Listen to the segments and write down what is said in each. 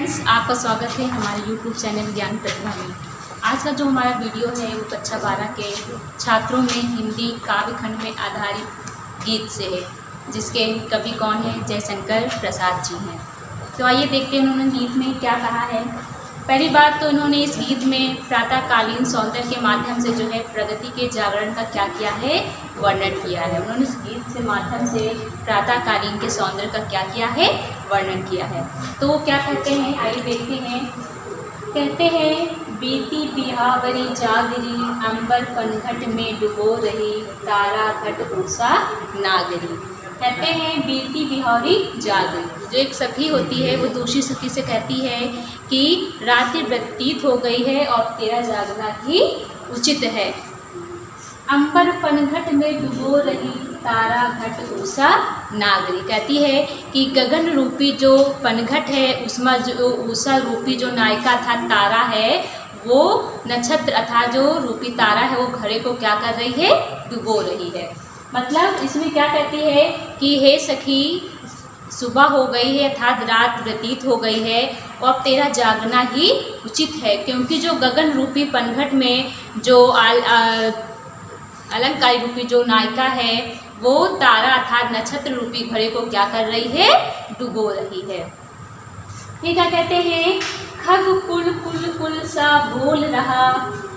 Friends, आपका स्वागत है हमारे YouTube चैनल ज्ञान प्रतिभा में। आज का जो हमारा वीडियो है वो कक्षा 12 के छात्रों में हिंदी काव्य खंड में आधारित गीत से है, जिसके कवि कौन है? जयशंकर प्रसाद जी हैं। तो आइए देखते हैं उन्होंने गीत में क्या कहा है। पहली बात तो इन्होंने इस गीत में प्रातःकालीन सौंदर्य के माध्यम से जो है प्रगति के जागरण का क्या किया है, वर्णन किया है। उन्होंने इस गीत से माध्यम से प्रातःकालीन के सौंदर्य का क्या किया है, वर्णन किया है। तो वो क्या कहते हैं, आइए देखते हैं। कहते हैं, बीती बिहावरी जागरी, अंबर पनघट में डुबो रही, तारा घट उषा नागरी। कहते हैं बीती बिहावरी जागरी, जो एक सखी होती है वो दूसरी सखी से कहती है कि रात्रि व्यतीत हो गई है और तेरा जागना ही उचित है। अंबर पनघट में डुबो रही, तारा घट उषा नागरी। कहती है कि गगन रूपी जो पनघट है उसमें जो उषा रूपी जो नायिका था तारा है, वो नक्षत्र अर्थात जो रूपी तारा है वो घड़े को क्या कर रही है, डुबो रही है। मतलब इसमें क्या कहती है कि हे सखी, सुबह हो गई है अर्थात रात व्यतीत हो गई है और अब तेरा जागना ही उचित है, क्योंकि जो गगन रूपी पनघट में जो अलंकार रूपी जो नायिका है वो तारा अर्थात नक्षत्र रूपी घड़े को क्या कर रही है, डुबो रही है। ये क्या कहते हैं, खग कुल कुल कुल सा बोल रहा,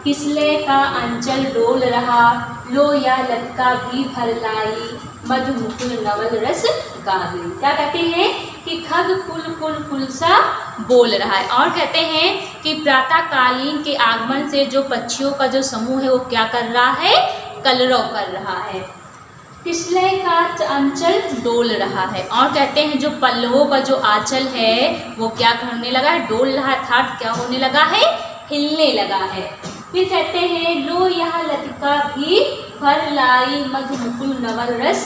किसले का अंचल डोल रहा, लो या लटका भी भर लाई, मधु मुकुल नवल रस गागरी। क्या कहते हैं कि खग कुल कुल कुल सा बोल रहा है, और कहते हैं कि प्रातःकालीन के आगमन से जो पक्षियों का जो समूह है वो क्या कर रहा है, कलरव कर रहा है। किसले का अंचल डोल रहा है, और कहते हैं जो पल्लवों का जो आंचल है वो क्या करने लगा है, डोल रहा था, क्या होने लगा है, हिलने लगा है। फिर कहते हैं, लो यहाँ लतिका भी भर लाई, मधु मुकुल नवल रस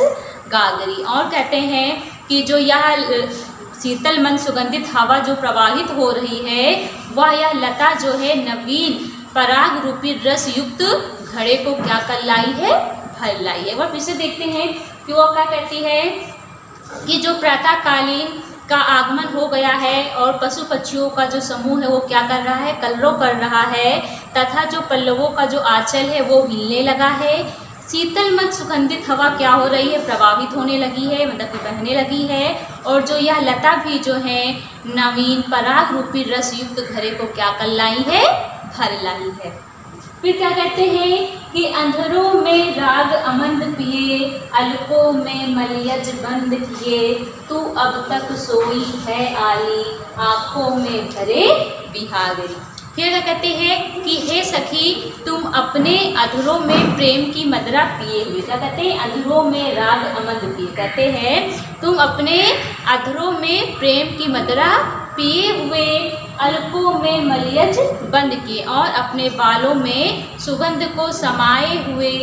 गागरी। और कहते हैं कि जो यह शीतल मन सुगंधित हवा जो प्रवाहित हो रही है वह यह लता जो है नवीन पराग रूपी रस युक्त घड़े को क्या कर लाई है, भर लाई है। और फिर से देखते हैं कि वो क्या कहती है कि जो प्रातःकालीन का आगमन हो गया है और पशु पक्षियों का जो समूह है वो क्या कर रहा है, कलरव कर रहा है, तथा जो पल्लवों का जो आंचल है वो हिलने लगा है। शीतल मन सुगंधित हवा क्या हो रही है, प्रभावित होने लगी है, मतलब कि बहने लगी है। और जो यह लता भी जो है नवीन पराग रूपी रस युक्त घड़े को क्या कर लाई है, भर लाई है। फिर क्या कहते हैं कि अंधेरों में राग अमंद पिए, अलकों में मलियज बंद किए, तू अब तक सोई है आली, आँखों में भरे बिहागरी। फिर क्या कहते हैं कि हे सखी, तुम अपने अधरों में प्रेम की मदिरा पिए हुए। क्या कहते हैं, अधरों में राग अमंद पिए। कहते हैं तुम अपने अधरों में प्रेम की मदिरा पिए हुए, अलकों में मलियज बंद किए और अपने बालों में सुगंध को समाये हुए,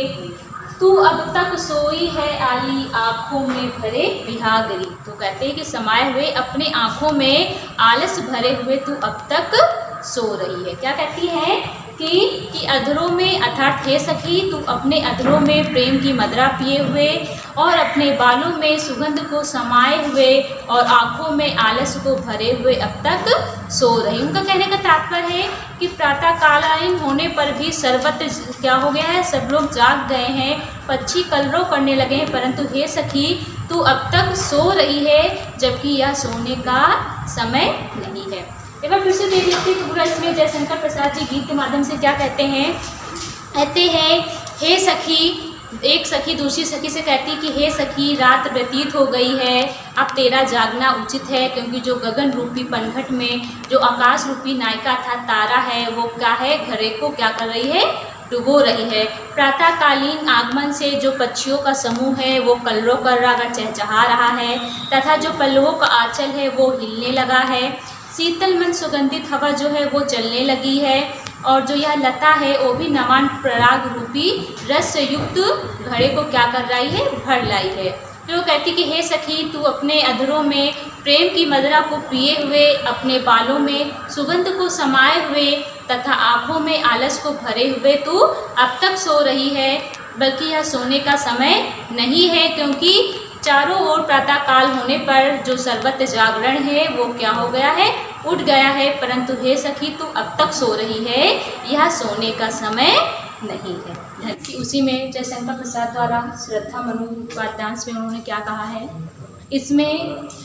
तू अब तक सोई है आली, आँखों में भरे बिहागरी। तो कहते हैं कि समाये हुए अपने आँखों में आलस भरे हुए तू अब तक सो रही है। क्या कहती है कि अधरों में अर्थात हे सखी, तू अपने अधरों में प्रेम की मदिरा पिए हुए और अपने बालों में सुगंध को समाये हुए और आँखों में आलस को भरे हुए अब तक सो रही। उनका कहने का तात्पर्य है कि प्रातःकालीन होने पर भी सर्वत्र क्या हो गया है, सब लोग जाग गए हैं, पक्षी कलरव करने लगे हैं, परंतु हे सखी तू अब तक सो रही है, जबकि यह सोने का समय नहीं है। एक बार फिर से देख लेते हैं कि पूरा इसमें जयशंकर प्रसाद जी गीत के माध्यम से क्या कहते हैं। कहते हैं, हे सखी, एक सखी दूसरी सखी से कहती कि हे सखी, रात व्यतीत हो गई है, अब तेरा जागना उचित है, क्योंकि जो गगन रूपी पनघट में जो आकाश रूपी नायिका था तारा है वो क्या है, घड़े को क्या कर रही है, डुबो रही है। प्रातःकालीन आगमन से जो पक्षियों का समूह है वो कलरव कर रहा, चहचहा रहा है, तथा जो पल्लवों का आंचल है वो हिलने लगा है। शीतल मन सुगंधित हवा जो है वो चलने लगी है और जो यह लता है वो भी नवान पराग रूपी रस युक्त घड़े को क्या कर रही है, भर लाई है। फिर वो कहती कि हे सखी, तू अपने अधरों में प्रेम की मदिरा को पिए हुए, अपने बालों में सुगंध को समाये हुए तथा आँखों में आलस को भरे हुए तू अब तक सो रही है, बल्कि यह सोने का समय नहीं है, क्योंकि चारों ओर प्रातःकाल होने पर जो सर्वत्र जागरण है वो क्या हो गया है, उठ गया है, परंतु हे सखी तू अब तक सो रही है, यह सोने का समय नहीं है। उसी में जयशंकर प्रसाद द्वारा श्रद्धा मनु वाक्यांश में उन्होंने क्या कहा है, इसमें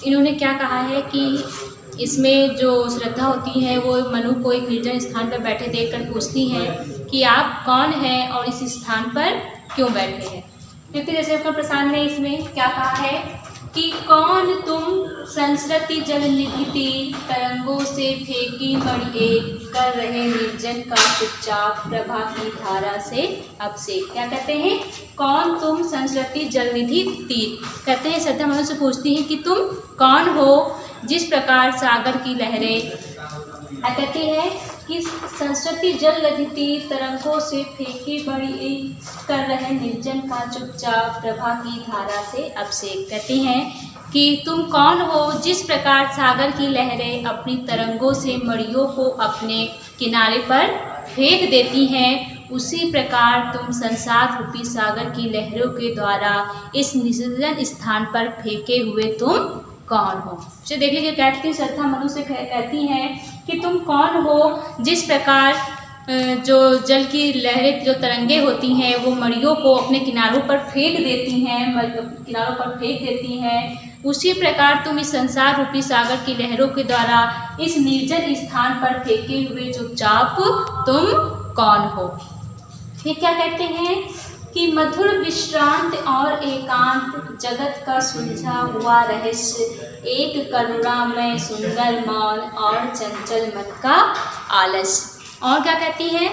इन्होंने क्या कहा है कि इसमें जो श्रद्धा होती है वो मनु को एक निर्जन स्थान पर बैठे देखकर पूछती हैं कि आप कौन हैं और इस स्थान पर क्यों बैठे हैं। क्योंकि जयशंकर प्रसाद ने इसमें क्या कहा है कि कौन तुम संस्कृति जल निधि तीर तरंगों से फेंकी मड़िए कर रहे निर्जन का चुपचाप प्रभा की धारा से अब से। क्या कहते हैं, कौन तुम संस्कृति जल निधि तीर, कहते हैं श्रद्धा मनु से पूछती हैं कि तुम कौन हो जिस प्रकार सागर की लहरें, कहती है कि संस्कृति जल निधि तीर तरंगों से फेंकी बड़ी कर रहे निर्जन का चुपचाप प्रभा की धारा से अब से। कहती हैं कि तुम कौन हो जिस प्रकार सागर की लहरें अपनी तरंगों से मड़ियों को अपने किनारे पर फेंक देती हैं, उसी प्रकार तुम संसार रूपी सागर की लहरों के द्वारा इस निर्जन स्थान पर फेंके हुए तुम कौन हो। तो देख लीजिए, कहती श्रद्धा मनु से कहती हैं कि तुम कौन हो जिस प्रकार जो जल की लहरें जो तरंगे होती हैं वो मड़ियों को अपने किनारों पर फेंक देती हैं, किनारों पर फेंक देती हैं, उसी प्रकार तुम इस संसार रूपी सागर की लहरों के द्वारा इस निर्जन स्थान पर फेंके हुए चुपचाप तुम कौन हो। फिर क्या कहते हैं कि मधुर विश्रांत और एकांत जगत का सुलझा हुआ रहस्य, एक करुणामय सुंदर मौन और चंचल मन का आलस। और क्या कहती है,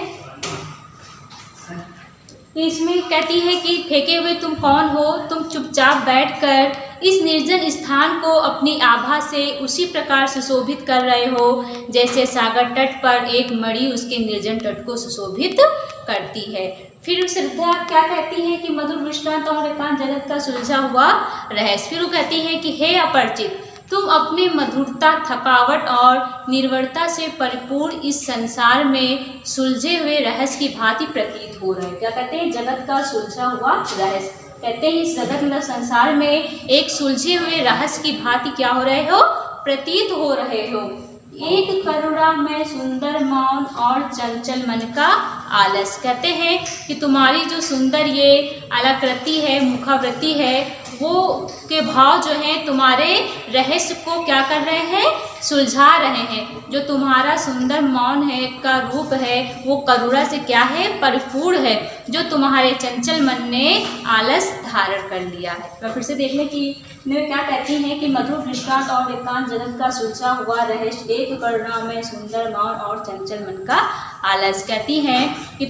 इसमें कहती है कि फेंके हुए तुम कौन हो, तुम चुपचाप बैठकर इस निर्जन स्थान को अपनी आभा से उसी प्रकार सुशोभित कर रहे हो जैसे सागर तट पर एक मणि उसके निर्जन तट को सुशोभित करती है। फिर श्रद्धा क्या कहती है कि मधुर विश्रांत और एकांत जगत का सुलझा हुआ रहस्य। फिर वो कहती है कि हे अपरिचित, तुम अपने मधुरता, थकावट और निर्वरता से परिपूर्ण इस संसार में सुलझे हुए रहस्य की भांति प्रतीत हो रहे हो। क्या कहते हैं, जगत का सुलझा हुआ रहस्य। कहते हैं इस जगत मतलब संसार में एक सुलझे हुए रहस्य की भांति क्या हो रहे हो, प्रतीत हो रहे हो। एक करुणा में सुंदर मौन और चंचल मन का आलस। कहते हैं कि तुम्हारी जो सुंदर ये आलाकृति है, मुखावृत्ति है, वो के भाव जो हैं तुम्हारे रहस्य को क्या कर रहे हैं, सुलझा रहे हैं। जो तुम्हारा सुंदर मौन है का रूप है वो करुणा से क्या है, परिपूर्ण है, जो तुम्हारे चंचल मन ने आलस धारण कर लिया है। तो फिर से देख लें कि क्या कहती हैं कि मधुर विश्रांत और एकांत जगत का सुलझा हुआ रहस्य, एक करुणा में सुंदर मौन और चंचल मन का आलस। कहती हैं कि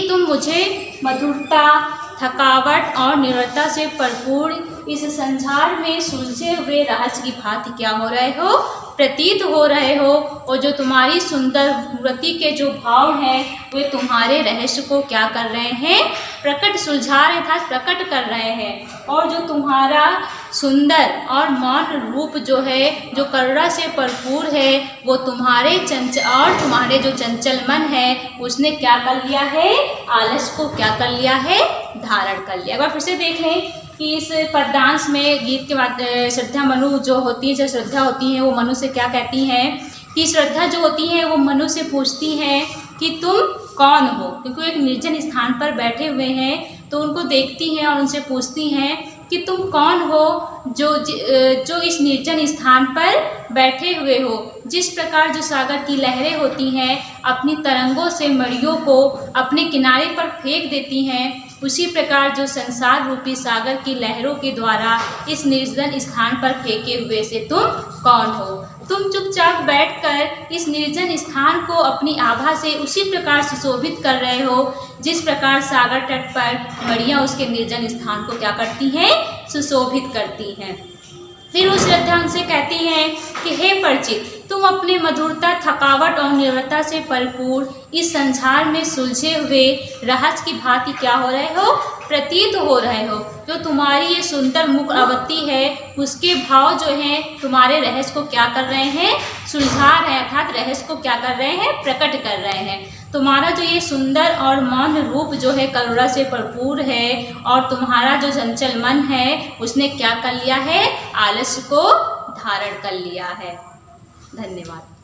तुम मुझे मधुरता, थकावट और निर्वरता से भरपूर इस संसार में सुलझे हुए रहस्य की भांति क्या हो रहे हो, प्रतीत हो रहे हो। और जो तुम्हारी सुंदर मूर्ति के जो भाव हैं वे तुम्हारे रहस्य को क्या कर रहे हैं, प्रकट सुलझा रहे था, प्रकट कर रहे हैं। और जो तुम्हारा सुंदर और मौन रूप जो है, जो करुणा से भरपूर है, वो तुम्हारे तुम्हारे जो चंचल मन है उसने क्या कर लिया है, आलस को क्या कर लिया है, धारण कर लिया। एक बार फिर से देख लें कि इस पद्यांश में गीत के बाद श्रद्धा मनु जो होती है, जो श्रद्धा होती है वो मनु से क्या कहती हैं कि श्रद्धा जो होती है वो मनु से पूछती हैं कि तुम कौन हो, क्योंकि एक निर्जन स्थान पर बैठे हुए हैं तो उनको देखती हैं और उनसे पूछती हैं कि तुम कौन हो जो इस निर्जन स्थान पर बैठे हुए हो। जिस प्रकार जो सागर की लहरें होती हैं अपनी तरंगों से मड़ियों को अपने किनारे पर फेंक देती हैं, उसी प्रकार जो संसार रूपी सागर की लहरों के द्वारा इस निर्जन स्थान पर फेंके हुए से तुम कौन हो। तुम चुपचाप बैठकर इस निर्जन स्थान को अपनी आभा से उसी प्रकार सुशोभित कर रहे हो जिस प्रकार सागर तट पर मड़ियाँ उसके निर्जन स्थान को क्या करती हैं, सुशोभित करती हैं। फिर उस श्रद्धा उनसे कहती हैं कि हे परिचित, तुम अपने मधुरता, थकावट और निर्वरता से परिपूर्ण इस संसार में सुलझे हुए रहस्य की भांति क्या हो रहे हो, प्रतीत हो रहे हो। जो तुम्हारी ये सुंदर मुख आवृत्ति है उसके भाव जो हैं तुम्हारे रहस्य को क्या कर रहे हैं, सुलझा रहे हैं, अर्थात रहस्य को क्या कर रहे हैं, प्रकट कर रहे हैं। तुम्हारा जो ये सुंदर और मौन रूप जो है करुणा से भरपूर है, और तुम्हारा जो चंचल मन है उसने क्या कर लिया है, आलस्य को धारण कर लिया है। धन्यवाद।